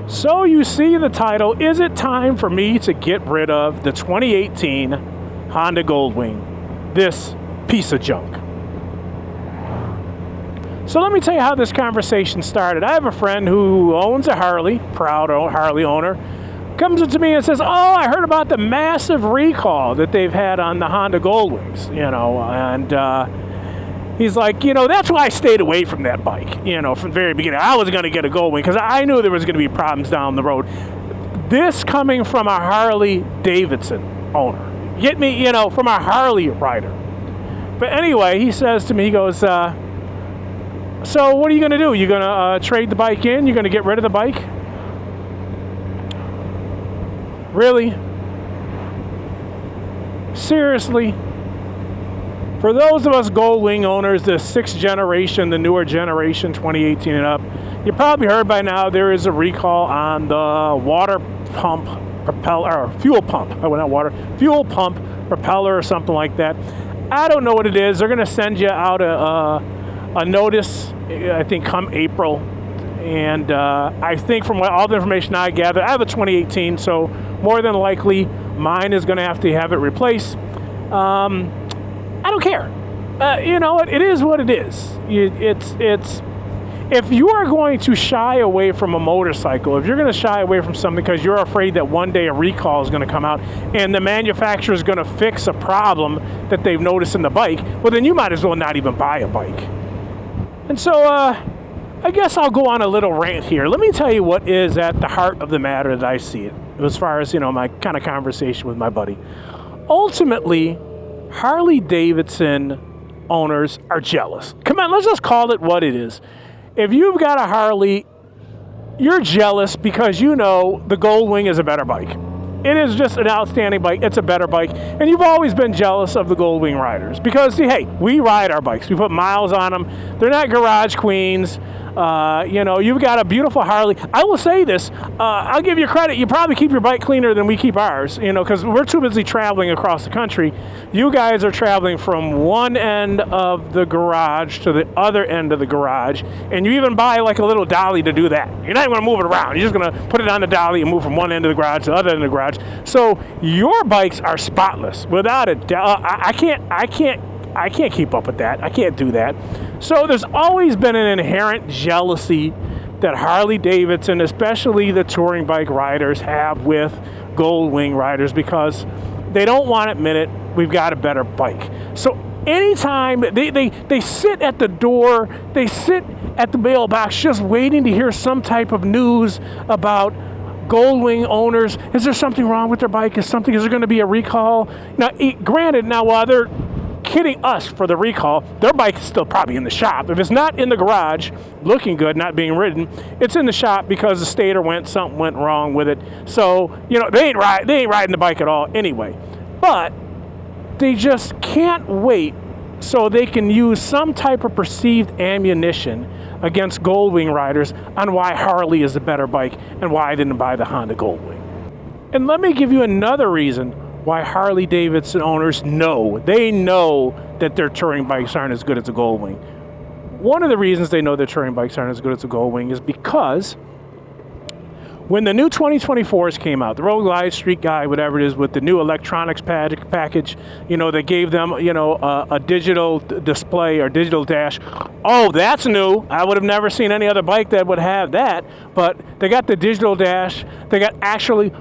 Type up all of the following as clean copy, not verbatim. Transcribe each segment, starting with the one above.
So you see the title, is it time for me to get rid of the 2018 Honda Goldwing, this piece of junk? So let me tell you how this conversation started. I have a friend who owns a Harley, proud Harley owner, comes up to me and says, oh, I heard about the massive recall that they've had on the Honda Goldwings, and he's like, that's why I stayed away from that bike, from the very beginning. I was going to get a Goldwing because I knew there was going to be problems down the road. This coming from a Harley Davidson owner. Get me, from a Harley rider. But anyway, he says to me, he goes, so what are you going to do? You going to trade the bike in? You're going to get rid of the bike? Really? Seriously? For those of us Goldwing owners, the 6th generation, the newer generation, 2018 and up, you probably heard by now there is a recall on the water pump propeller, or fuel pump, not water, fuel pump propeller or something like that. I don't know what it is. They're going to send you out a notice, I think, come April. And I think from all the information I gathered, I have a 2018, so more than likely mine is going to have it replaced. I don't care. You know what? It is what it is. It's if you are going to shy away from a motorcycle, if you're going to shy away from something because you're afraid that one day a recall is going to come out and the manufacturer is going to fix a problem that they've noticed in the bike, well, then you might as well not even buy a bike. And so I guess I'll go on a little rant here. Let me tell you what is at the heart of the matter that I see it, as far as, my kind of conversation with my buddy. Ultimately, Harley Davidson owners are jealous. Come on, let's just call it what it is. If you've got a Harley, you're jealous because the Goldwing is a better bike. It is just an outstanding bike. It's a better bike. And you've always been jealous of the Goldwing riders because, hey, we ride our bikes. We put miles on them. They're not garage queens. You've got a beautiful Harley. I will say this. I'll give you credit. You probably keep your bike cleaner than we keep ours, because we're too busy traveling across the country. You guys are traveling from one end of the garage to the other end of the garage, and you even buy like a little dolly to do that. You're not even going to move it around. You're just going to put it on the dolly and move from one end of the garage to the other end of the garage. So your bikes are spotless, without a doubt. I can't keep up with that. I can't do that. So there's always been an inherent jealousy that Harley Davidson, especially the touring bike riders, have with Goldwing riders because they don't want to admit it. We've got a better bike. So anytime they sit at the door, they sit at the mailbox just waiting to hear some type of news about Goldwing owners. Is there something wrong with their bike? Is there going to be a recall? Now, granted, while they're kidding us for the recall, their bike is still probably in the shop. If it's not in the garage looking good, not being ridden, it's in the shop because the stator something went wrong with it. So they ain't riding the bike at all anyway. But they just can't wait so they can use some type of perceived ammunition against Goldwing riders on why Harley is a better bike and why I didn't buy the Honda Goldwing. And let me give you another reason why Harley Davidson owners know that their touring bikes aren't as good as a Goldwing. One of the reasons they know their touring bikes aren't as good as a Goldwing is because when the new 2024s came out, the Road Glide, Street Guide, whatever it is, with the new electronics package, they gave them, a digital display or digital dash. Oh, that's new. I would have never seen any other bike that would have that. But they got the digital dash. They got actually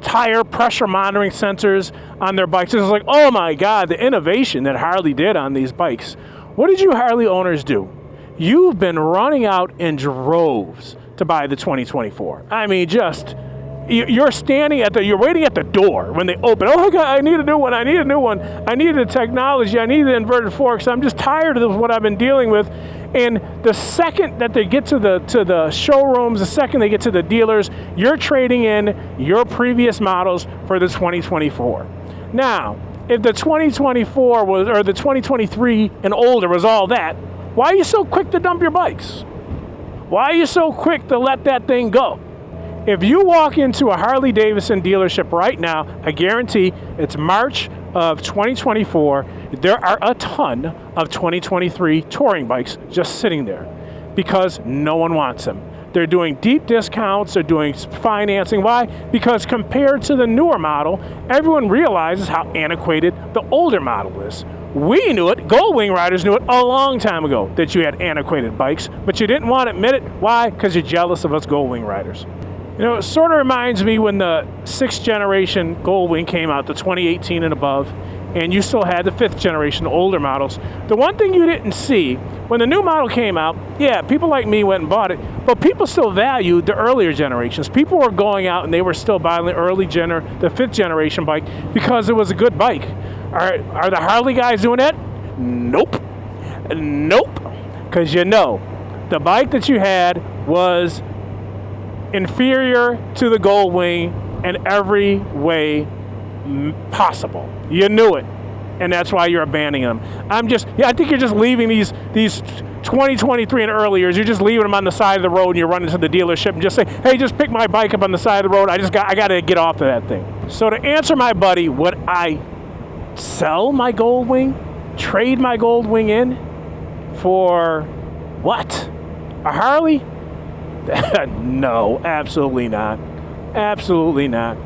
tire pressure monitoring sensors on their bikes. It's like, oh my God, the innovation that Harley did on these bikes. What did you Harley owners do? You've been running out in droves to buy the 2024. I mean, you're waiting at the door when they open. Oh my God, I need a new one. I need the technology. I need the inverted forks. I'm just tired of what I've been dealing with. And the second that they get to the showrooms, the second they get to the dealers, you're trading in your previous models for the 2024. Now, if the 2024 or the 2023 and older was all that, why are you so quick to dump your bikes? Why are you so quick to let that thing go? If you walk into a Harley Davidson dealership right now, I guarantee it's March of 2024, there are a ton of 2023 touring bikes just sitting there because no one wants them. They're doing deep discounts. They're doing financing. Why? Because compared to the newer model, everyone realizes how antiquated the older model is. We knew it, Goldwing riders knew it a long time ago that you had antiquated bikes, but you didn't want to admit it. Why? Because you're jealous of us Goldwing riders. You know, it sort of reminds me when the 6th generation Goldwing came out, the 2018 and above, and you still had the 5th generation, the older models. The one thing you didn't see, when the new model came out, yeah, people like me went and bought it, but people still valued the earlier generations. People were going out and they were still buying the the 5th generation bike because it was a good bike. Are the Harley guys doing that? Nope. Nope. Because you know, the bike that you had was inferior to the Goldwing in every way possible. You knew it. And that's why you're abandoning them. I think you're just leaving these 2023 and earlier, you're just leaving them on the side of the road and you're running to the dealership and just say, hey, just pick my bike up on the side of the road. I got to get off of that thing. So to answer my buddy, would I sell my Goldwing, trade my Goldwing in for what? A Harley? No, absolutely not. Absolutely not.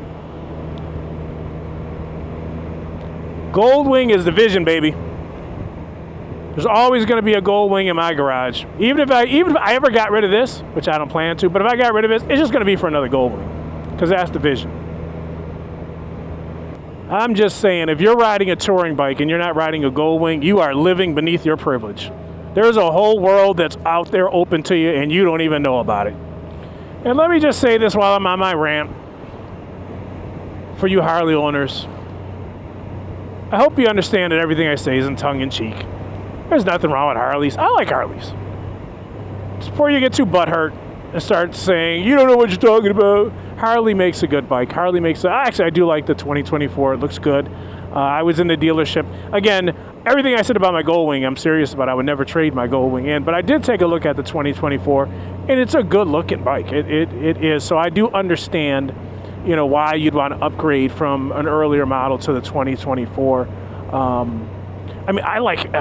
Goldwing is the vision, baby. There's always going to be a Goldwing in my garage. Even if I ever got rid of this, which I don't plan to, but if I got rid of it, it's just going to be for another Goldwing, because that's the vision. I'm just saying, if you're riding a touring bike and you're not riding a Goldwing, you are living beneath your privilege. There's a whole world that's out there open to you, and you don't even know about it. And let me just say this while I'm on my rant. For you Harley owners, I hope you understand that everything I say isn't tongue-in-cheek. There's nothing wrong with Harleys. I like Harleys. Just before you get too butthurt and start saying, you don't know what you're talking about. Harley makes a good bike. Actually, I do like the 2024. It looks good. I was in the dealership. Again, everything I said about my Goldwing, I'm serious about. I would never trade my Goldwing in. But I did take a look at the 2024, and it's a good-looking bike. It is. So I do understand, you know, why you'd want to upgrade from an earlier model to the 2024. I mean, I like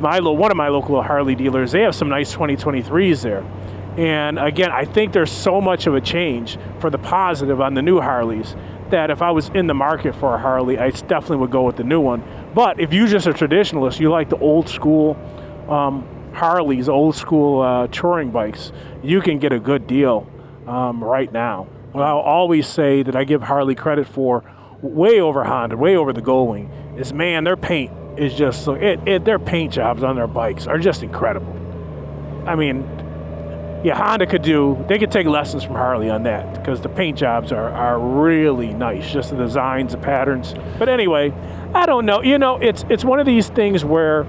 one of my local Harley dealers. They have some nice 2023s there. And again, I think there's so much of a change for the positive on the new Harleys that if I was in the market for a Harley, I definitely would go with the new one. But if you're just a traditionalist, you like the old school Harleys, old school touring bikes, you can get a good deal right now. Well, I'll always say that I give Harley credit for way over Honda, way over the Goldwing, is, man, their paint is just, their paint jobs on their bikes are just incredible. I mean, yeah, Honda they could take lessons from Harley on that, because the paint jobs are really nice, just the designs, the patterns. But anyway, I don't know. You know, it's one of these things where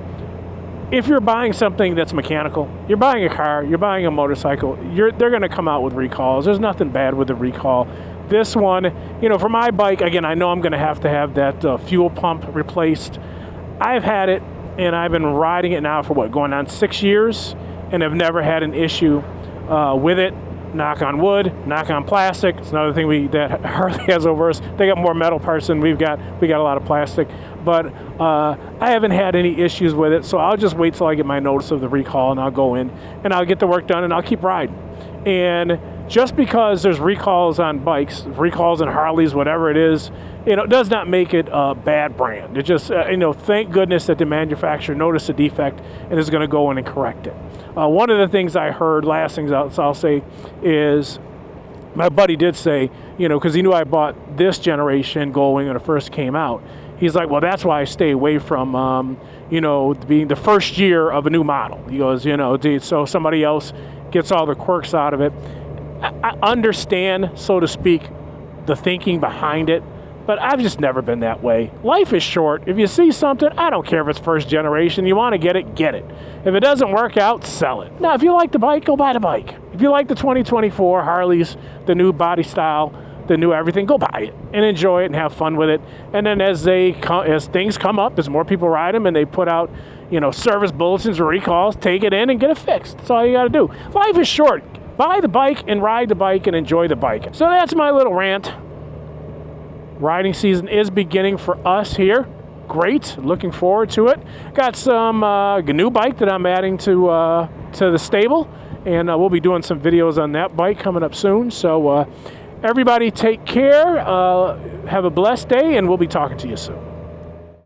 if you're buying something that's mechanical, you're buying a car, you're buying a motorcycle, they're going to come out with recalls. There's nothing bad with the recall. This one, you know, for my bike, again, I know I'm going to have that fuel pump replaced. I've had it, and I've been riding it now for going on 6 years, and I've never had an issue with it. Knock on wood, knock on plastic. It's another thing that Harley has over us. They got more metal parts than we've got. We got a lot of plastic. But I haven't had any issues with it, so I'll just wait till I get my notice of the recall, and I'll go in, and I'll get the work done, and I'll keep riding. And just because there's recalls on bikes, recalls on Harleys, whatever it is, you know, it does not make it a bad brand. It just, you know, thank goodness that the manufacturer noticed a defect and is going to go in and correct it. One of the things I heard, last things I'll say, is my buddy did say, you know, because he knew I bought this generation Goldwing when it first came out. He's like, well, that's why I stay away from, you know, being the first year of a new model. He goes, you know, so somebody else gets all the quirks out of it. I understand, so to speak, the thinking behind it, but I've just never been that way. Life is short. If you see something, I don't care if it's first generation. You want to get it, get it. If it doesn't work out, sell it. Now, if you like the bike, go buy the bike. If you like the 2024 Harleys, the new body style, the new everything, go buy it and enjoy it and have fun with it. And then as things come up, as more people ride them and they put out, you know, service bulletins or recalls, take it in and get it fixed. That's all you got to do. Life is short. Buy the bike and ride the bike and enjoy the bike. So that's my little rant. Riding season is beginning for us here. Great. Looking forward to it. Got some new bike that I'm adding to the stable. and we'll be doing some videos on that bike coming up soon. So everybody take care, have a blessed day, and we'll be talking to you soon.